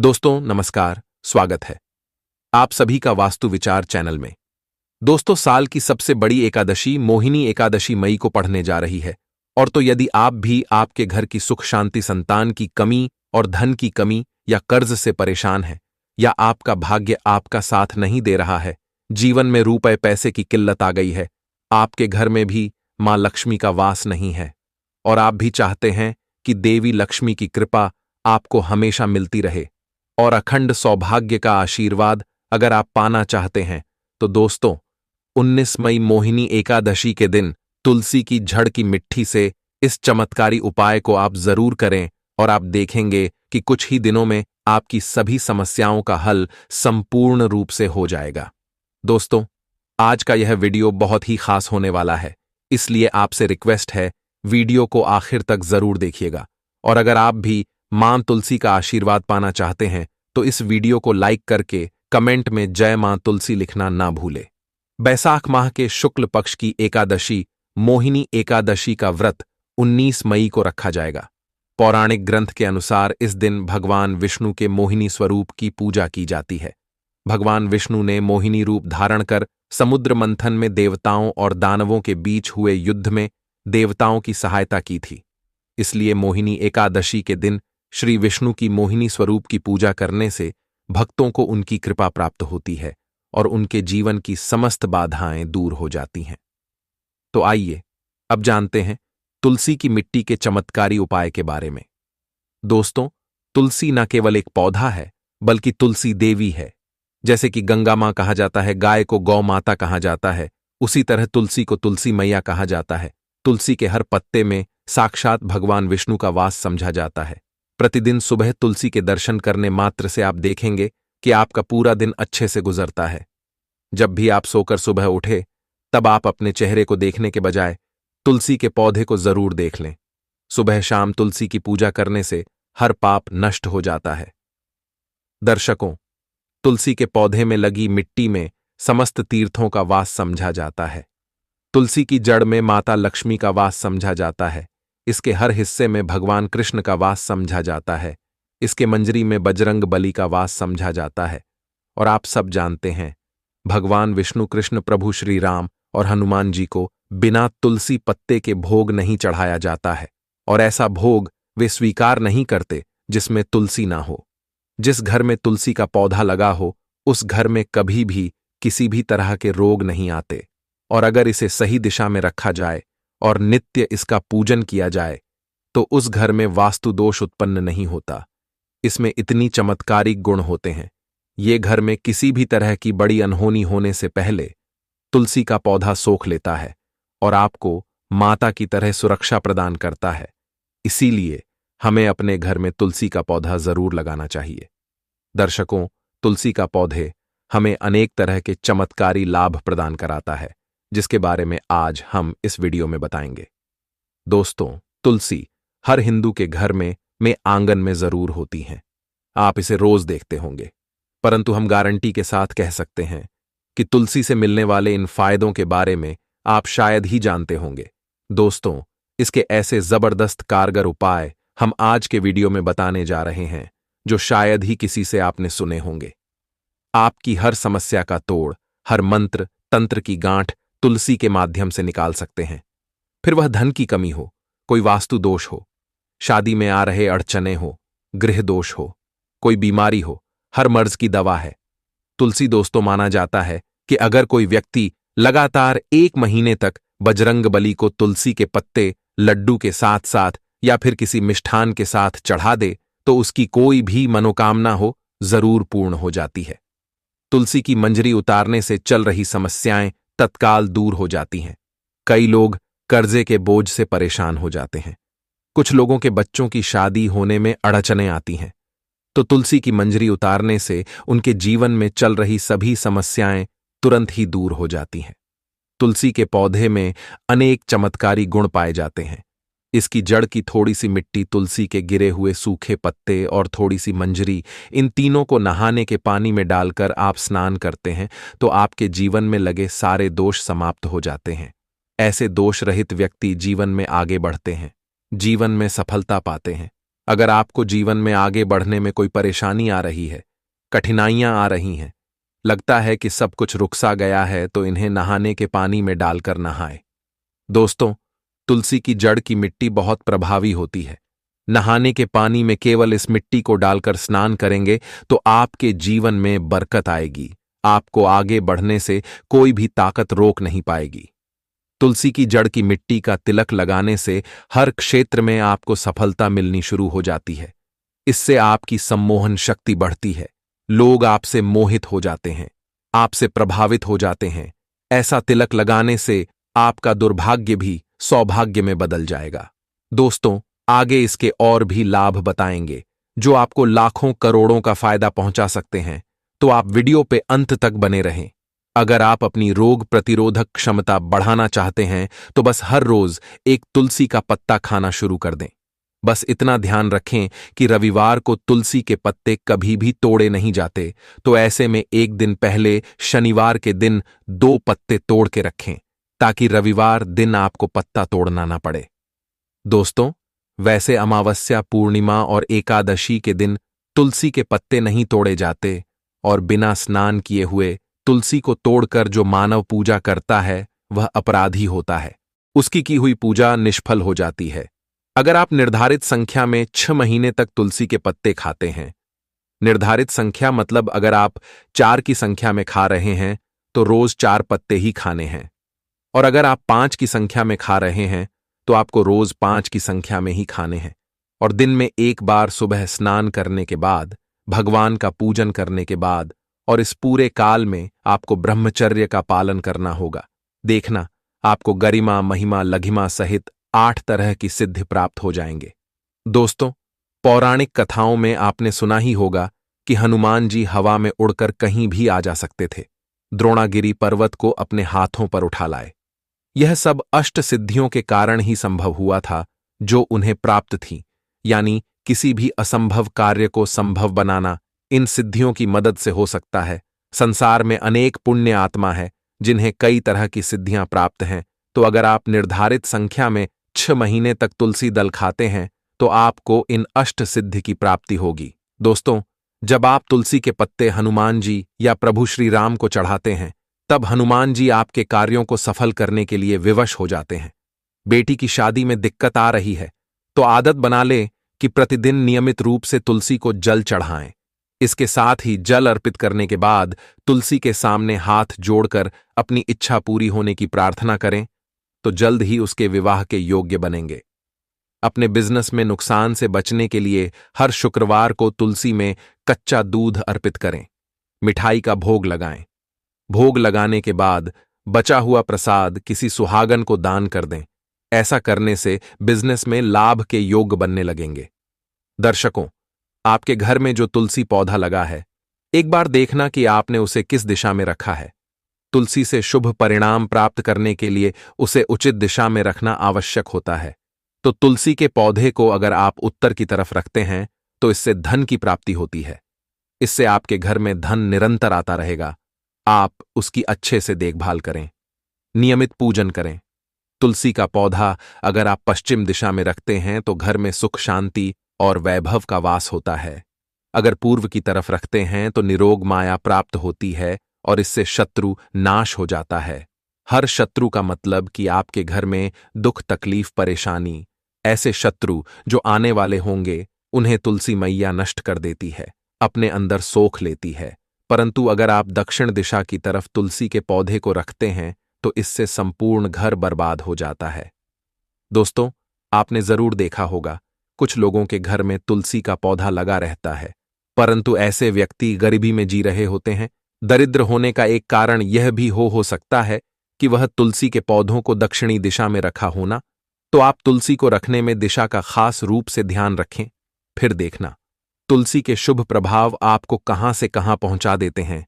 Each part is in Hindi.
दोस्तों नमस्कार, स्वागत है आप सभी का वास्तु विचार चैनल में। दोस्तों, साल की सबसे बड़ी एकादशी मोहिनी एकादशी मई को पढ़ने जा रही है। और तो यदि आप भी आपके घर की सुख शांति, संतान की कमी और धन की कमी या कर्ज से परेशान हैं, या आपका भाग्य आपका साथ नहीं दे रहा है, जीवन में रुपए पैसे की किल्लत आ गई है, आपके घर में भी मां लक्ष्मी का वास नहीं है, और आप भी चाहते हैं कि देवी लक्ष्मी की कृपा आपको हमेशा मिलती रहे और अखंड सौभाग्य का आशीर्वाद अगर आप पाना चाहते हैं, तो दोस्तों 19 मई मोहिनी एकादशी के दिन तुलसी की जड़ की मिट्टी से इस चमत्कारी उपाय को आप जरूर करें और आप देखेंगे कि कुछ ही दिनों में आपकी सभी समस्याओं का हल संपूर्ण रूप से हो जाएगा। दोस्तों, आज का यह वीडियो बहुत ही खास होने वाला है, इसलिए आपसे रिक्वेस्ट है वीडियो को आखिर तक जरूर देखिएगा। और अगर आप भी मां तुलसी का आशीर्वाद पाना चाहते हैं तो इस वीडियो को लाइक करके कमेंट में जय मां तुलसी लिखना ना भूले। बैसाख माह के शुक्ल पक्ष की एकादशी मोहिनी एकादशी का व्रत 19 मई को रखा जाएगा। पौराणिक ग्रंथ के अनुसार इस दिन भगवान विष्णु के मोहिनी स्वरूप की पूजा की जाती है। भगवान विष्णु ने मोहिनी रूप धारण कर समुद्र मंथन में देवताओं और दानवों के बीच हुए युद्ध में देवताओं की सहायता की थी। इसलिए मोहिनी एकादशी के दिन श्री विष्णु की मोहिनी स्वरूप की पूजा करने से भक्तों को उनकी कृपा प्राप्त होती है और उनके जीवन की समस्त बाधाएं दूर हो जाती हैं। तो आइए अब जानते हैं तुलसी की मिट्टी के चमत्कारी उपाय के बारे में। दोस्तों, तुलसी न केवल एक पौधा है बल्कि तुलसी देवी है। जैसे कि गंगा मां कहा जाता है, गाय को गौ माता कहा जाता है, उसी तरह तुलसी को तुलसी मैया कहा जाता है। तुलसी के हर पत्ते में साक्षात भगवान विष्णु का वास समझा जाता है। प्रतिदिन सुबह तुलसी के दर्शन करने मात्र से आप देखेंगे कि आपका पूरा दिन अच्छे से गुजरता है। जब भी आप सोकर सुबह उठे, तब आप अपने चेहरे को देखने के बजाय तुलसी के पौधे को जरूर देख लें। सुबह शाम तुलसी की पूजा करने से हर पाप नष्ट हो जाता है। दर्शकों, तुलसी के पौधे में लगी मिट्टी में समस्त तीर्थों का वास समझा जाता है। तुलसी की जड़ में माता लक्ष्मी का वास समझा जाता है। इसके हर हिस्से में भगवान कृष्ण का वास समझा जाता है। इसके मंजरी में बजरंग बली का वास समझा जाता है। और आप सब जानते हैं, भगवान विष्णु, कृष्ण प्रभु श्री राम और हनुमान जी को बिना तुलसी पत्ते के भोग नहीं चढ़ाया जाता है, और ऐसा भोग वे स्वीकार नहीं करते जिसमें तुलसी ना हो। जिस घर में तुलसी का पौधा लगा हो, उस घर में कभी भी किसी भी तरह के रोग नहीं आते। और अगर इसे सही दिशा में रखा जाए और नित्य इसका पूजन किया जाए तो उस घर में वास्तु दोष उत्पन्न नहीं होता। इसमें इतनी चमत्कारिक गुण होते हैं। ये घर में किसी भी तरह की बड़ी अनहोनी होने से पहले तुलसी का पौधा सोख लेता है और आपको माता की तरह सुरक्षा प्रदान करता है। इसीलिए हमें अपने घर में तुलसी का पौधा जरूर लगाना चाहिए। दर्शकों, तुलसी का पौधे हमें अनेक तरह के चमत्कारी लाभ प्रदान कराता है, जिसके बारे में आज हम इस वीडियो में बताएंगे। दोस्तों, तुलसी हर हिंदू के घर में आंगन में जरूर होती हैं। आप इसे रोज देखते होंगे, परंतु हम गारंटी के साथ कह सकते हैं कि तुलसी से मिलने वाले इन फायदों के बारे में आप शायद ही जानते होंगे। दोस्तों, इसके ऐसे जबरदस्त कारगर उपाय हम आज के वीडियो में बताने जा रहे हैं जो शायद ही किसी से आपने सुने होंगे। आपकी हर समस्या का तोड़, हर मंत्र तंत्र की गांठ तुलसी के माध्यम से निकाल सकते हैं। फिर वह धन की कमी हो, कोई वास्तु दोष हो, शादी में आ रहे अड़चने हो, गृह दोष हो, कोई बीमारी हो, हर मर्ज की दवा है। तुलसी दोस्तों, माना जाता है कि अगर कोई व्यक्ति लगातार 1 महीने तक बजरंग बली को तुलसी के पत्ते लड्डू के साथ साथ या फिर किसी मिष्ठान के साथ चढ़ा दे तो उसकी कोई भी मनोकामना हो जरूर पूर्ण हो जाती है। तुलसी की मंजरी उतारने से चल रही समस्याएं तत्काल दूर हो जाती हैं। कई लोग कर्जे के बोझ से परेशान हो जाते हैं। कुछ लोगों के बच्चों की शादी होने में अड़चनें आती हैं, तो तुलसी की मंजरी उतारने से उनके जीवन में चल रही सभी समस्याएं तुरंत ही दूर हो जाती हैं। तुलसी के पौधे में अनेक चमत्कारी गुण पाए जाते हैं। इसकी जड़ की थोड़ी सी मिट्टी, तुलसी के गिरे हुए सूखे पत्ते और थोड़ी सी मंजरी, इन तीनों को नहाने के पानी में डालकर आप स्नान करते हैं तो आपके जीवन में लगे सारे दोष समाप्त हो जाते हैं। ऐसे दोष रहित व्यक्ति जीवन में आगे बढ़ते हैं, जीवन में सफलता पाते हैं। अगर आपको जीवन में आगे बढ़ने में कोई परेशानी आ रही है, कठिनाइयां आ रही हैं, लगता है कि सब कुछ रुक सा गया है, तो इन्हें नहाने के पानी में डालकर नहाएं। दोस्तों, तुलसी की जड़ की मिट्टी बहुत प्रभावी होती है। नहाने के पानी में केवल इस मिट्टी को डालकर स्नान करेंगे तो आपके जीवन में बरकत आएगी। आपको आगे बढ़ने से कोई भी ताकत रोक नहीं पाएगी। तुलसी की जड़ की मिट्टी का तिलक लगाने से हर क्षेत्र में आपको सफलता मिलनी शुरू हो जाती है। इससे आपकी सम्मोहन शक्ति बढ़ती है। लोग आपसे मोहित हो जाते हैं, आपसे प्रभावित हो जाते हैं। ऐसा तिलक लगाने से आपका दुर्भाग्य भी सौभाग्य में बदल जाएगा। दोस्तों, आगे इसके और भी लाभ बताएंगे जो आपको लाखों करोड़ों का फायदा पहुंचा सकते हैं, तो आप वीडियो पे अंत तक बने रहें। अगर आप अपनी रोग प्रतिरोधक क्षमता बढ़ाना चाहते हैं तो बस हर रोज एक तुलसी का पत्ता खाना शुरू कर दें। बस इतना ध्यान रखें कि रविवार को तुलसी के पत्ते कभी भी तोड़े नहीं जाते, तो ऐसे में एक दिन पहले शनिवार के दिन 2 पत्ते तोड़ के रखें ताकि रविवार दिन आपको पत्ता तोड़ना ना पड़े। दोस्तों, वैसे अमावस्या, पूर्णिमा और एकादशी के दिन तुलसी के पत्ते नहीं तोड़े जाते, और बिना स्नान किए हुए तुलसी को तोड़कर जो मानव पूजा करता है वह अपराधी होता है। उसकी की हुई पूजा निष्फल हो जाती है। अगर आप निर्धारित संख्या में 6 महीने तक तुलसी के पत्ते खाते हैं, निर्धारित संख्या मतलब अगर आप 4 की संख्या में खा रहे हैं तो रोज 4 पत्ते ही खाने हैं, और अगर आप 5 की संख्या में खा रहे हैं तो आपको रोज 5 की संख्या में ही खाने हैं, और दिन में एक बार सुबह स्नान करने के बाद, भगवान का पूजन करने के बाद, और इस पूरे काल में आपको ब्रह्मचर्य का पालन करना होगा। देखना, आपको गरिमा, महिमा, लघिमा सहित 8 तरह की सिद्धि प्राप्त हो जाएंगे। दोस्तों, पौराणिक कथाओं में आपने सुना ही होगा कि हनुमान जी हवा में उड़कर कहीं भी आ जा सकते थे, द्रोणागिरी पर्वत को अपने हाथों पर उठा लाए। यह सब अष्ट सिद्धियों के कारण ही संभव हुआ था जो उन्हें प्राप्त थी, यानी किसी भी असंभव कार्य को संभव बनाना इन सिद्धियों की मदद से हो सकता है। संसार में अनेक पुण्य आत्मा है जिन्हें कई तरह की सिद्धियां प्राप्त हैं, तो अगर आप निर्धारित संख्या में 6 महीने तक तुलसी दल खाते हैं तो आपको इन अष्ट सिद्धि की प्राप्ति होगी। दोस्तों, जब आप तुलसी के पत्ते हनुमान जी या प्रभु श्री राम को चढ़ाते हैं, तब हनुमान जी आपके कार्यों को सफल करने के लिए विवश हो जाते हैं। बेटी की शादी में दिक्कत आ रही है तो आदत बना ले कि प्रतिदिन नियमित रूप से तुलसी को जल चढ़ाएं। इसके साथ ही जल अर्पित करने के बाद तुलसी के सामने हाथ जोड़कर अपनी इच्छा पूरी होने की प्रार्थना करें, तो जल्द ही उसके विवाह के योग्य बनेंगे। अपने बिजनेस में नुकसान से बचने के लिए हर शुक्रवार को तुलसी में कच्चा दूध अर्पित करें, मिठाई का भोग लगाएं। भोग लगाने के बाद बचा हुआ प्रसाद किसी सुहागन को दान कर दें। ऐसा करने से बिजनेस में लाभ के योग बनने लगेंगे। दर्शकों, आपके घर में जो तुलसी पौधा लगा है, एक बार देखना कि आपने उसे किस दिशा में रखा है। तुलसी से शुभ परिणाम प्राप्त करने के लिए उसे उचित दिशा में रखना आवश्यक होता है। तो तुलसी के पौधे को अगर आप उत्तर की तरफ रखते हैं तो इससे धन की प्राप्ति होती है। इससे आपके घर में धन निरंतर आता रहेगा। आप उसकी अच्छे से देखभाल करें, नियमित पूजन करें। तुलसी का पौधा अगर आप पश्चिम दिशा में रखते हैं तो घर में सुख, शांति और वैभव का वास होता है। अगर पूर्व की तरफ रखते हैं तो निरोग माया प्राप्त होती है और इससे शत्रु नाश हो जाता है। हर शत्रु का मतलब कि आपके घर में दुख, तकलीफ, परेशानी, ऐसे शत्रु जो आने वाले होंगे उन्हें तुलसी मैया नष्ट कर देती है, अपने अंदर सोख लेती है। परंतु अगर आप दक्षिण दिशा की तरफ तुलसी के पौधे को रखते हैं तो इससे संपूर्ण घर बर्बाद हो जाता है। दोस्तों, आपने जरूर देखा होगा कुछ लोगों के घर में तुलसी का पौधा लगा रहता है, परंतु ऐसे व्यक्ति गरीबी में जी रहे होते हैं। दरिद्र होने का एक कारण यह भी हो सकता है कि वह तुलसी के पौधों को दक्षिणी दिशा में रखा होना। तो आप तुलसी को रखने में दिशा का खास रूप से ध्यान रखें। फिर देखना, तुलसी के शुभ प्रभाव आपको कहां से कहां पहुंचा देते हैं।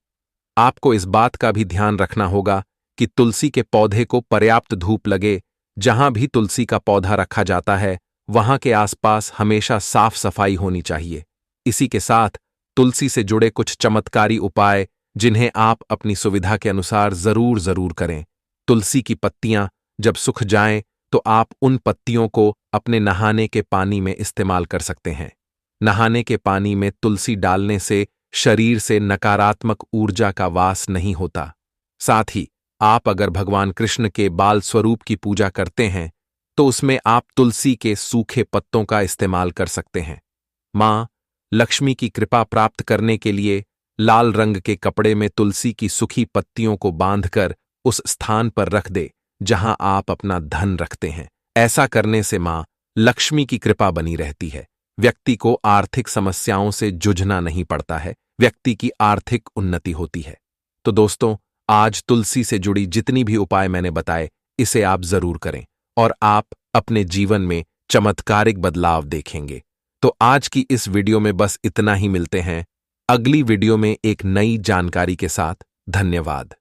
आपको इस बात का भी ध्यान रखना होगा कि तुलसी के पौधे को पर्याप्त धूप लगे। जहां भी तुलसी का पौधा रखा जाता है वहां के आसपास हमेशा साफ सफाई होनी चाहिए। इसी के साथ तुलसी से जुड़े कुछ चमत्कारी उपाय जिन्हें आप अपनी सुविधा के अनुसार जरूर करें। तुलसी की पत्तियां जब सूख जाएं तो आप उन पत्तियों को अपने नहाने के पानी में इस्तेमाल कर सकते हैं। नहाने के पानी में तुलसी डालने से शरीर से नकारात्मक ऊर्जा का वास नहीं होता। साथ ही आप अगर भगवान कृष्ण के बाल स्वरूप की पूजा करते हैं तो उसमें आप तुलसी के सूखे पत्तों का इस्तेमाल कर सकते हैं। मां लक्ष्मी की कृपा प्राप्त करने के लिए लाल रंग के कपड़े में तुलसी की सूखी पत्तियों को बांधकर उस स्थान पर रख दे जहां आप अपना धन रखते हैं। ऐसा करने से मां लक्ष्मी की कृपा बनी रहती है। व्यक्ति को आर्थिक समस्याओं से जूझना नहीं पड़ता है, व्यक्ति की आर्थिक उन्नति होती है। तो दोस्तों, आज तुलसी से जुड़ी जितनी भी उपाय मैंने बताए, इसे आप जरूर करें और आप अपने जीवन में चमत्कारिक बदलाव देखेंगे। तो आज की इस वीडियो में बस इतना ही। मिलते हैं अगली वीडियो में एक नई जानकारी के साथ। धन्यवाद।